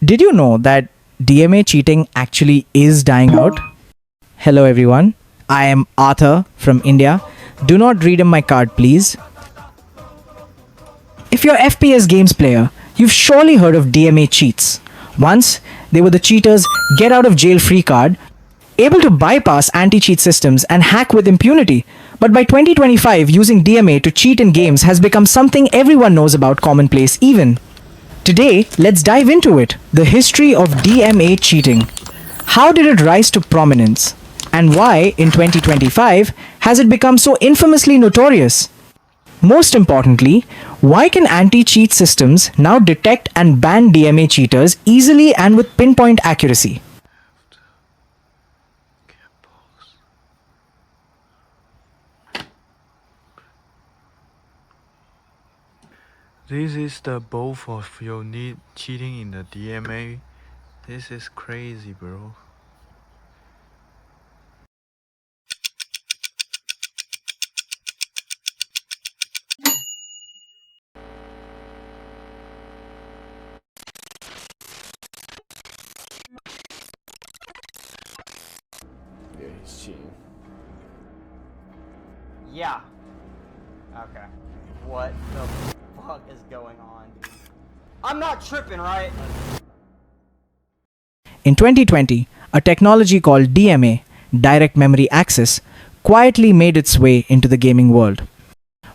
Did you know that DMA cheating actually is dying out? Hello everyone, I am Arthur from India. Do not read in my card please. If you're FPS games player, you've surely heard of DMA cheats. Once, they were the cheaters' get out of jail free card, able to bypass anti-cheat systems and hack with impunity. But by 2025, using DMA to cheat in games has become something everyone knows about, commonplace even. Today, let's dive into it. The history of DMA cheating. How did it rise to prominence? And why, in 2025, has it become so infamously notorious? Most importantly, why can anti-cheat systems now detect and ban DMA cheaters easily and with pinpoint accuracy? This is the both of your need cheating in the DMA. This is crazy, bro. Yeah, he's cheating. Yeah. Okay. What the fuck is going on, dude? I'm not tripping, right? In 2020, a technology called DMA, Direct Memory Access, quietly made its way into the gaming world.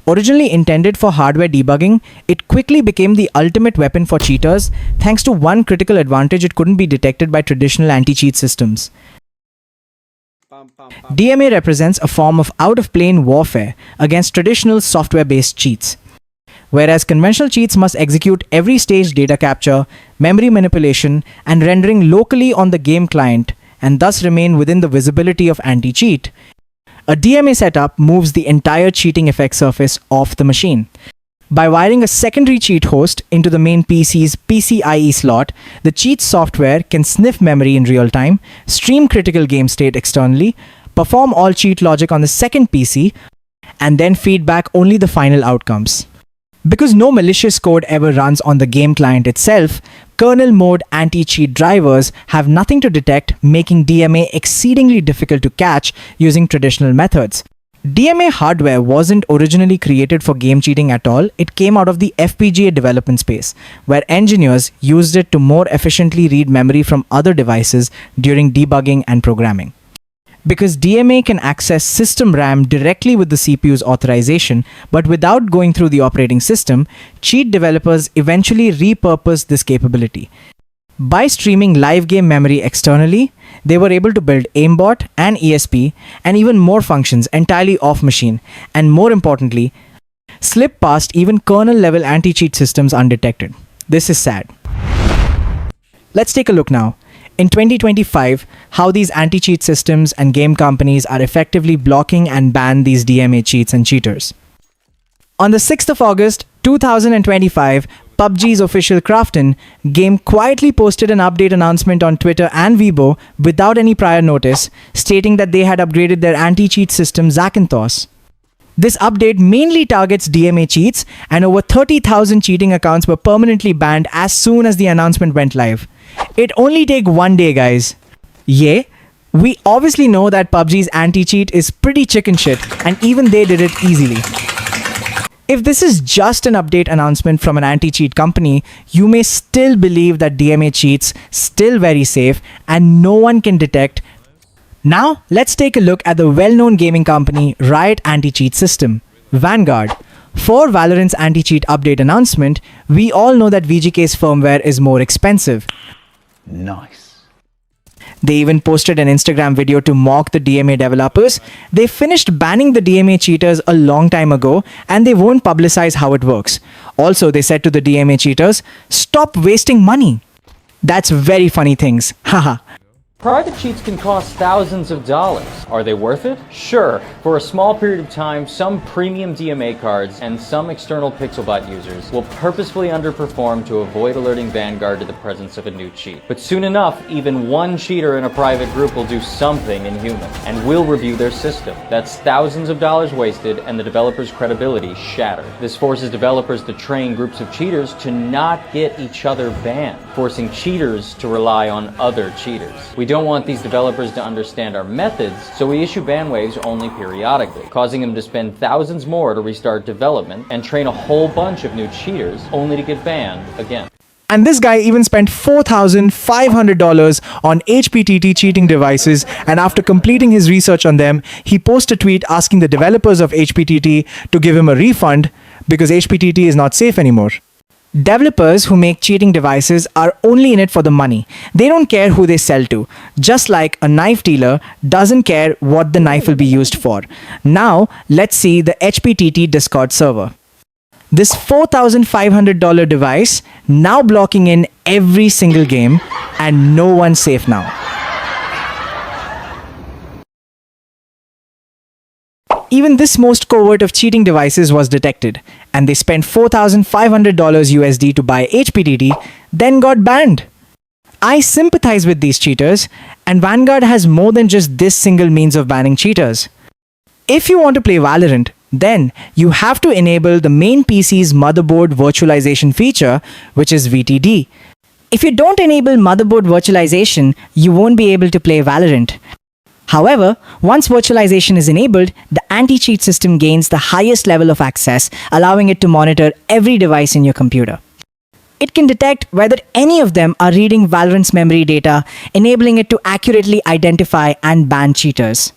Originally intended for hardware debugging, it quickly became the ultimate weapon for cheaters thanks to one critical advantage: it couldn't be detected by traditional anti-cheat systems. DMA represents a form of out-of-plane warfare against traditional software-based cheats. Whereas conventional cheats must execute every stage data capture, memory manipulation, and rendering locally on the game client, and thus remain within the visibility of anti-cheat, a DMA setup moves the entire cheating effect surface off the machine. By wiring a secondary cheat host into the main PC's PCIe slot, the cheat software can sniff memory in real time, stream critical game state externally, perform all cheat logic on the second PC, and then feed back only the final outcomes. Because no malicious code ever runs on the game client itself, kernel mode anti-cheat drivers have nothing to detect, making DMA exceedingly difficult to catch using traditional methods. DMA hardware wasn't originally created for game cheating at all. It came out of the FPGA development space, where engineers used it to more efficiently read memory from other devices during debugging and programming. Because DMA can access system RAM directly with the CPU's authorization, but without going through the operating system, cheat developers eventually repurposed this capability. By streaming live game memory externally, they were able to build aimbot and ESP and even more functions entirely off-machine, and more importantly, slip past even kernel-level anti-cheat systems undetected. This is sad. Let's take a look now, in 2025, how these anti-cheat systems and game companies are effectively blocking and ban these DMA cheats and cheaters. On the 6th of August 2025, PUBG's official Krafton game quietly posted an update announcement on Twitter and Weibo without any prior notice, stating that they had upgraded their anti-cheat system Zakynthos. This update mainly targets DMA cheats, and over 30,000 cheating accounts were permanently banned as soon as the announcement went live. It only take one day, guys. Yeah, we obviously know that PUBG's anti-cheat is pretty chicken shit, and even they did it easily. If this is just an update announcement from an anti-cheat company, you may still believe that DMA cheats still very safe and no one can detect. Now, let's take a look at the well-known gaming company Riot Anti-Cheat System, Vanguard. For Valorant's anti-cheat update announcement, we all know that VGK's firmware is more expensive. Nice. They even posted an Instagram video to mock the DMA developers. They finished banning the DMA cheaters a long time ago, and they won't publicize how it works. Also, they said to the DMA cheaters, "Stop wasting money." That's very funny things. Haha. Private cheats can cost thousands of dollars. Are they worth it? Sure. For a small period of time, some premium DMA cards and some external Pixelbot users will purposefully underperform to avoid alerting Vanguard to the presence of a new cheat. But soon enough, even one cheater in a private group will do something inhuman and will review their system. That's thousands of dollars wasted and the developer's credibility shattered. This forces developers to train groups of cheaters to not get each other banned, forcing cheaters to rely on other cheaters. We don't want these developers to understand our methods, so we issue ban waves only periodically, causing them to spend thousands more to restart development and train a whole bunch of new cheaters only to get banned again. And this guy even spent $4,500 on HPTT cheating devices, and after completing his research on them, he posted a tweet asking the developers of HPTT to give him a refund because HPTT is not safe anymore. Developers who make cheating devices are only in it for the money. They don't care who they sell to, just like a knife dealer doesn't care what the knife will be used for. Now, let's see the HPTT Discord server. This $4,500 device now blocking in every single game, and no one's safe now. Even this most covert of cheating devices was detected, and they spent $4,500 USD to buy HPTT, then got banned. I sympathize with these cheaters, and Vanguard has more than just this single means of banning cheaters. If you want to play Valorant, then you have to enable the main PC's motherboard virtualization feature, which is VTD. If you don't enable motherboard virtualization, you won't be able to play Valorant. However, once virtualization is enabled, the AntiCheat system gains the highest level of access, allowing it to monitor every device in your computer. It can detect whether any of them are reading Valorant's memory data, enabling it to accurately identify and ban cheaters.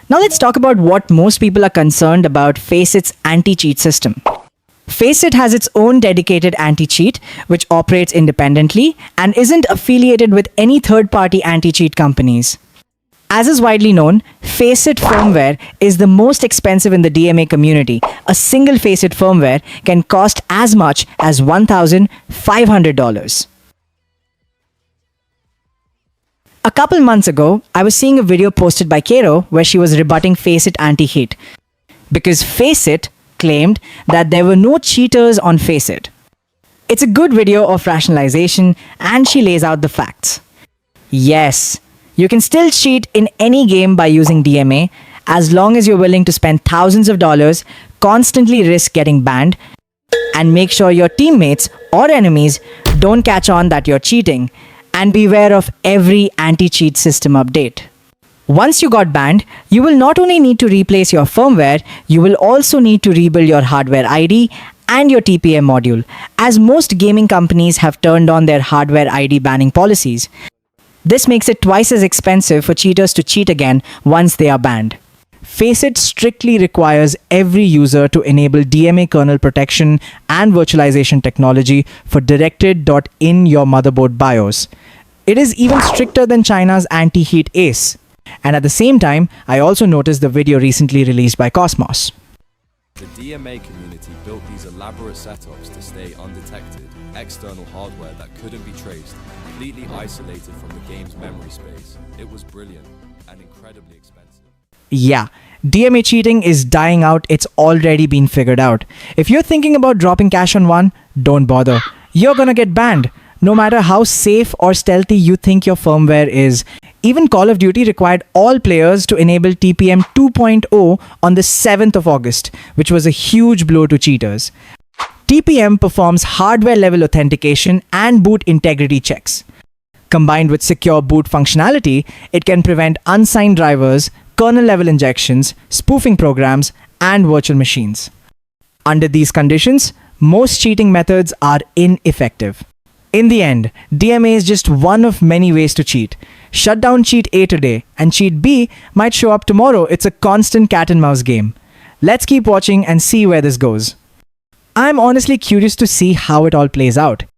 Now let's talk about what most people are concerned about Faceit's AntiCheat system. Faceit has its own dedicated anti-cheat, which operates independently and isn't affiliated with any third-party anti-cheat companies. As is widely known, Faceit firmware is the most expensive in the DMA community. A single Faceit firmware can cost as much as $1,500. A couple months ago, I was seeing a video posted by Kero where she was rebutting Faceit anti-cheat because Faceit claimed that there were no cheaters on Faceit. It's a good video of rationalization, and she lays out the facts. Yes, you can still cheat in any game by using DMA as long as you're willing to spend thousands of dollars, constantly risk getting banned, and make sure your teammates or enemies don't catch on that you're cheating, and beware of every anti-cheat system update. Once you got banned, you will not only need to replace your firmware, you will also need to rebuild your hardware ID and your TPM module, as most gaming companies have turned on their hardware ID banning policies. This makes it twice as expensive for cheaters to cheat again once they are banned. Faceit strictly requires every user to enable DMA kernel protection and virtualization technology for directed.in your motherboard BIOS. It is even stricter than China's anti-cheat ACE. And at the same time, I also noticed the video recently released by Cosmos. The DMA community built these elaborate setups to stay undetected, external hardware that couldn't be traced, completely isolated from the game's memory space. It was brilliant and incredibly expensive. Yeah, DMA cheating is dying out. It's already been figured out. If you're thinking about dropping cash on one, don't bother. You're gonna get banned, no matter how safe or stealthy you think your firmware is. Even Call of Duty required all players to enable TPM 2.0 on the 7th of August, which was a huge blow to cheaters. TPM performs hardware-level authentication and boot integrity checks. Combined with secure boot functionality, it can prevent unsigned drivers, kernel-level injections, spoofing programs, and virtual machines. Under these conditions, most cheating methods are ineffective. In the end, DMA is just one of many ways to cheat. Shut down cheat A today, and cheat B might show up tomorrow. It's a constant cat and mouse game. Let's keep watching and see where this goes. I'm honestly curious to see how it all plays out.